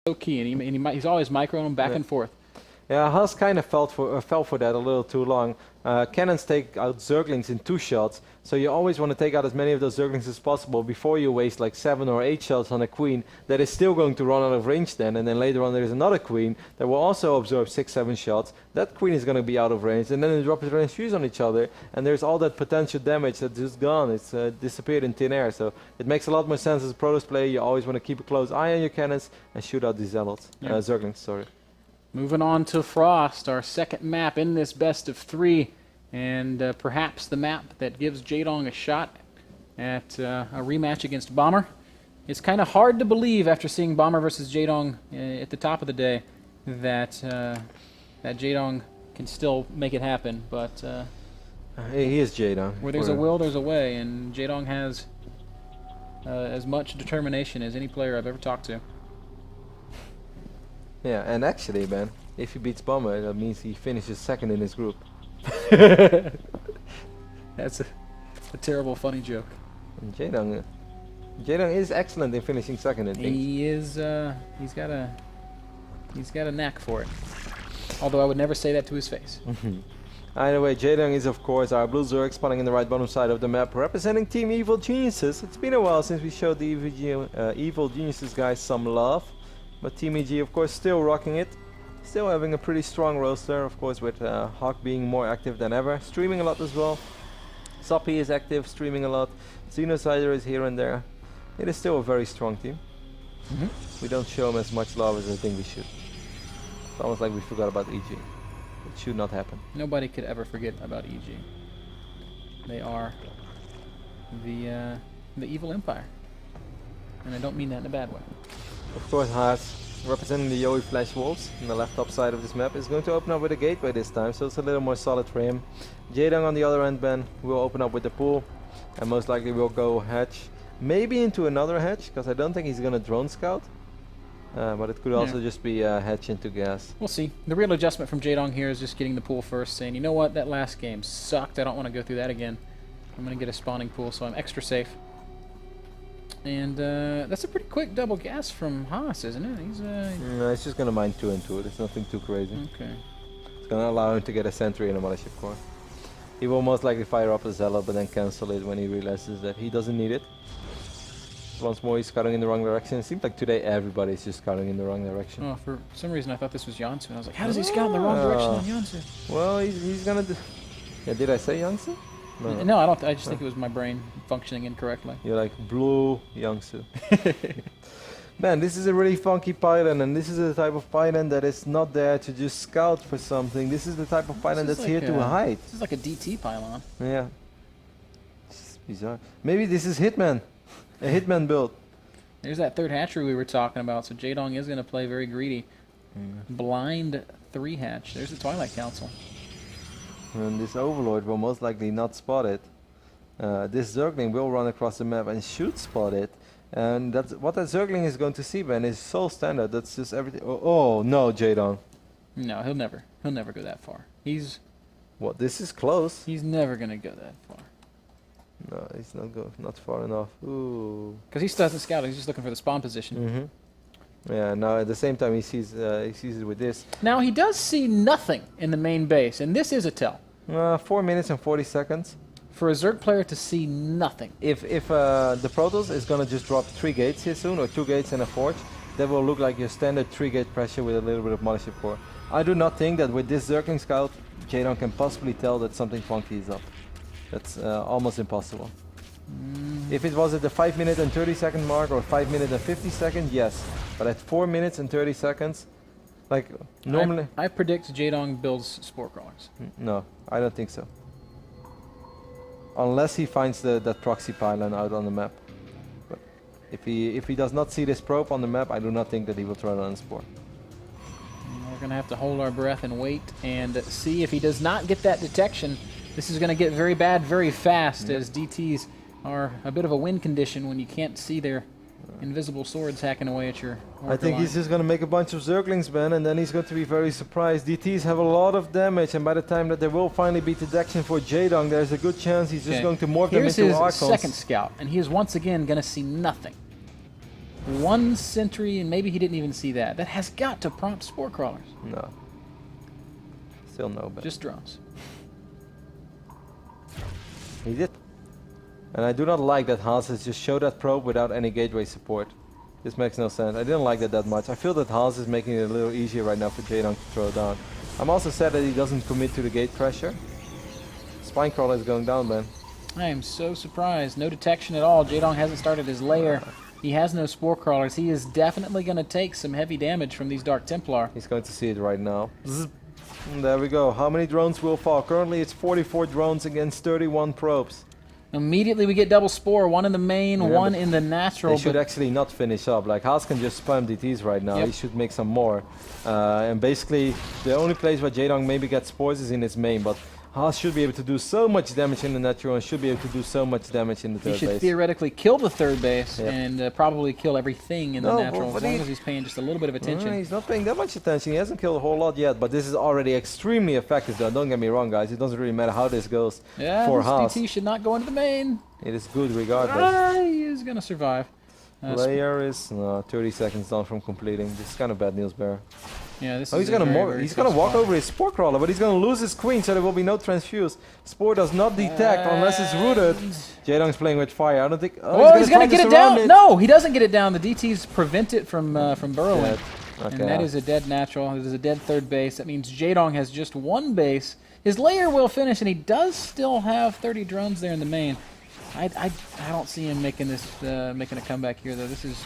so key, and he's always microing them back and forth. Yeah, Haas kind of fell for that a little too long. Cannons take out Zerglings in 2 shots, so you always want to take out as many of those Zerglings as possible before you waste like 7 or 8 shots on a queen that is still going to run out of range then, and then later on there is another queen that will also absorb 6-7 shots. That queen is going to be out of range, and then they drop range fuse on each other, and there's all that potential damage that's just gone. It's disappeared in thin air, so it makes a lot more sense as a Protoss player. You always want to keep a close eye on your cannons and shoot out these zealots. Zerglings, sorry. Moving on to Frost, our second map in this best of 3, and perhaps the map that gives Jaedong a shot at a rematch against Bomber. It's kind of hard to believe after seeing Bomber versus Jaedong at the top of the day that that Jaedong can still make it happen, but he is Jaedong. Where there's a will, there's a way, and Jaedong has as much determination as any player I've ever talked to. Yeah, and actually, man, if he beats Bomber, that means he finishes second in his group. That's a terrible, funny joke. And Jaedong is excellent in finishing second in things. He is. He's got a knack for it. Although I would never say that to his face. Either way, Jaedong is of course our blue Zerg spawning in the right bottom side of the map, representing Team Evil Geniuses. It's been a while since we showed the Evil Geniuses guys some love. But Team EG, of course, still rocking it. Still having a pretty strong roster, of course, with Hawk being more active than ever. Streaming a lot as well. Soppy is active, streaming a lot. Xenocider is here and there. It is still a very strong team. We don't show them as much love as I think we should. It's almost like we forgot about EG. It should not happen. Nobody could ever forget about EG. They are the evil empire. And I don't mean that in a bad way. Of course, Haas, representing the Yowie Flash Wolves on the left top side of this map, is going to open up with a gateway this time, so it's a little more solid for him. Jaedong on the other end, Ben, will open up with the pool, and most likely will go hatch, maybe into another hatch, because I don't think he's going to drone scout. But it could also just be hatch into gas. We'll see. The real adjustment from Jaedong here is just getting the pool first, saying, you know what, that last game sucked, I don't want to go through that again. I'm going to get a spawning pool, so I'm extra safe. And that's a pretty quick double gas from Haas, isn't it? No, he's just going to mine 2 into it. It's nothing too crazy. Okay. It's going to allow him to get a sentry in a mothership core. He will most likely fire up a zealot, but then cancel it when he realizes that he doesn't need it. Once more, he's scouting in the wrong direction. It seems like today everybody's just scouting in the wrong direction. Oh, for some reason I thought this was Jansu, and I was like, how does he scout in the wrong direction on Jansu? Well, he's going to do... Yeah, did I say Jansu? No, I don't. I just think it was my brain functioning incorrectly. You're like blue Yangsu. Man, this is a really funky pylon, and this is the type of pylon that is not there to just scout for something. This is the type of pylon that's like here to hide. This is like a DT pylon. Yeah. It's bizarre. Maybe this is Hitman. A Hitman build. There's that third hatchery we were talking about, so Jaedong is going to play very greedy. Blind 3 hatch. There's the Twilight Council. And this Overlord will most likely not spot it. This Zergling will run across the map and should spot it. And that's what that Zergling is going to see, Ben, is so standard. That's just everything. Oh no, Jaedong. No, he'll never go that far. He's... What, this is close. He's never going to go that far. No, he's not far enough. Ooh. Because he still hasn't scouted, he's just looking for the spawn position. Yeah, now at the same time he sees it with this. Now he does see nothing in the main base, and this is a tell. 4 minutes and 40 seconds. For a Zerg player to see nothing. If the Protoss is gonna just drop 3 gates here soon, or 2 gates and a forge, that will look like your standard 3-gate pressure with a little bit of mothership core. I do not think that with this Zergling scout, Jaedong can possibly tell that something funky is up. That's almost impossible. If it was at the 5 minute and 30 second mark or 5 minute and 50 second, yes. But at 4 minutes and 30 seconds, like normally... I predict Jaedong builds spore crawlers. No, I don't think so. Unless he finds that proxy pylon out on the map. But if he does not see this probe on the map, I do not think that he will try to run spore. We're going to have to hold our breath and wait and see if he does not get that detection. This is going to get very bad very fast, as DTs are a bit of a win condition when you can't see their invisible swords hacking away at your I think he's just going to make a bunch of Zerglings, Ben, and then he's going to be very surprised. DTs have a lot of damage, and by the time that there will finally be detection for Jaedong, there's a good chance he's just going to morph them into Archons. Here's his second scout, and he is once again going to see nothing. One sentry, and maybe he didn't even see that. That has got to prompt spore crawlers. No. Still no, but Just drones. he did. And I do not like that Haas has just showed that probe without any gateway support. This makes no sense. I didn't like that much. I feel that Haas is making it a little easier right now for Jaedong to throw down. I'm also sad that he doesn't commit to the gate pressure. Spine crawler is going down, man. I am so surprised. No detection at all. Jaedong hasn't started his lair. He has no spore crawlers. He is definitely going to take some heavy damage from these Dark Templar. He's going to see it right now. And there we go. How many drones will fall? Currently it's 44 drones against 31 probes. Immediately we get double spore. One in the main, Yeah, one but in the natural. They should actually not finish up. Like Haas can just spam DTs right now. Yep. He should make some more. And basically the only place where Jaedong maybe gets spores is in his main. But Haas should be able to do so much damage in the natural and should be able to do so much damage in the He third should base. theoretically kill the third base Yep. and probably kill everything in the No, natural, but as long he- as he's paying just a little bit of attention. He's not paying that much attention. He hasn't killed a whole lot yet, but this is already extremely effective though. Don't get me wrong, guys. It doesn't really matter how this goes Yeah, for this Haas. DT should not go into the main. It is good regardless. He is going to survive. Player is 30 seconds down from completing. This is kind of bad news, Bear. Yeah, this Oh, is he's gonna he's gonna walk over his spore crawler, but he's gonna lose his queen, so there will be no transfuse. Spore does not detect unless it's rooted. Jaedong's playing with fire. I don't think. Oh, he's gonna try get to it down. surround No, he doesn't get it down. The DTs prevent it from burrowing. Dead. And Okay. that is a dead natural. It is a dead third base. That means Jaedong has just one base. His layer will finish, and he does still have 30 drones there in the main. I don't see him making this making a comeback here though. This is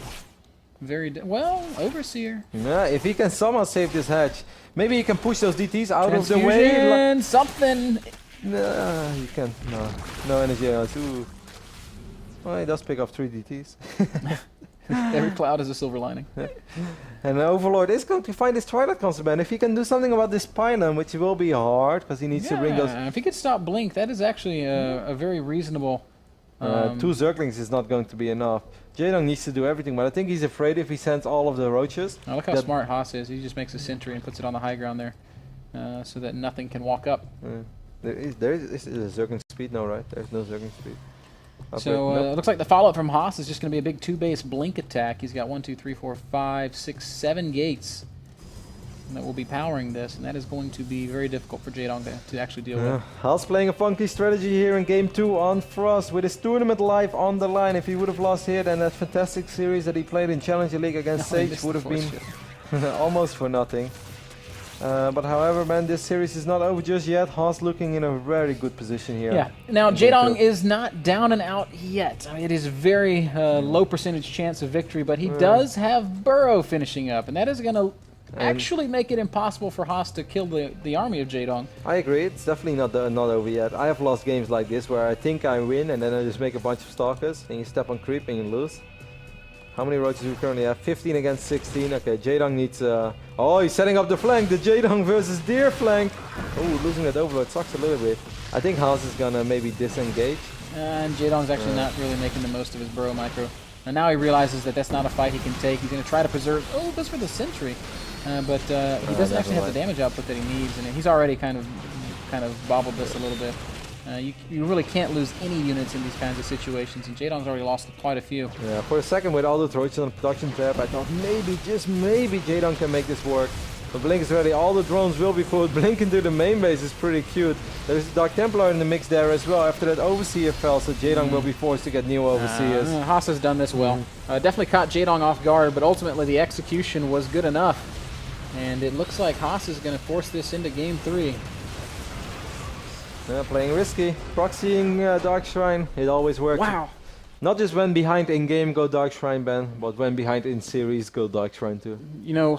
very well Overseer. Yeah, if he can somehow save this hatch, maybe he can push those DTs out of the way. Transfusion, something. Nah, you can't. No energy else. Ooh. Well, he does pick up 3 DTs. Every cloud is a silver lining. And Overlord is going to find his Twilight Constant, man. If he can do something about this pylon, which will be hard, because he needs to bring those. If he could stop Blink, that is actually a very reasonable. 2 Zerglings is not going to be enough. Jaedong needs to do everything, but I think he's afraid if he sends all of the roaches. I like how that- smart Haas is. He just makes a sentry and puts it on the high ground there, so that nothing can walk up. There is a Zergling speed now, right? There's no Zergling speed. So Nope. it looks like the follow-up from Haas is just going to be a big 2-base Blink attack. He's got 1, 2, 3, 4, 5, 6, 7 gates that will be powering this, and that is going to be very difficult for Jaedong to actually deal with. Hal's playing a funky strategy here in Game 2 on Frost with his tournament life on the line. If he would have lost here, then that fantastic series that he played in Challenger League against No, he Sage missed would the have been force ship. almost for nothing. But however, man, this series is not over just yet. Haas looking in a very good position here. Yeah. Now, in Game Jaedong 2. is not down and out yet. I mean, it is a very low percentage chance of victory, but he does have Burrow finishing up, and that is going to actually make it impossible for Haas to kill the army of Jaedong. I agree. It's definitely not over yet. I have lost games like this where I think I win and then I just make a bunch of stalkers and you step on creep and you lose. How many roaches do we currently have? 15 against 16. Okay, Jaedong needs... oh, he's setting up the flank. The Jaedong versus Deer flank. Oh, losing that overload sucks a little bit. I think Haas is gonna maybe disengage. And Jaedong's actually not really making the most of his Burrow micro. And now he realizes that that's not a fight he can take. He's going to try to preserve... Oh, goes for the sentry. But he doesn't actually have the damage output that he needs, and he's already kind of bobbled this a little bit. You really can't lose any units in these kinds of situations, and Jaedong's already lost quite a few. Yeah, for a second with all the roaches on production tab, I thought maybe, just maybe, Jaedong can make this work. But Blink is ready, all the drones will be put. Blink into the main base is pretty cute. There's Dark Templar in the mix there as well. After that Overseer fell, so Jaedong will be forced to get new Overseers. Haas has done this well. Definitely caught Jaedong off guard, but ultimately the execution was good enough. And it looks like Haas is going to force this into Game 3. Yeah, playing risky, proxying Dark Shrine, it always works. Wow. Not just when behind in game go Dark Shrine ban, but when behind in series go Dark Shrine too. You know,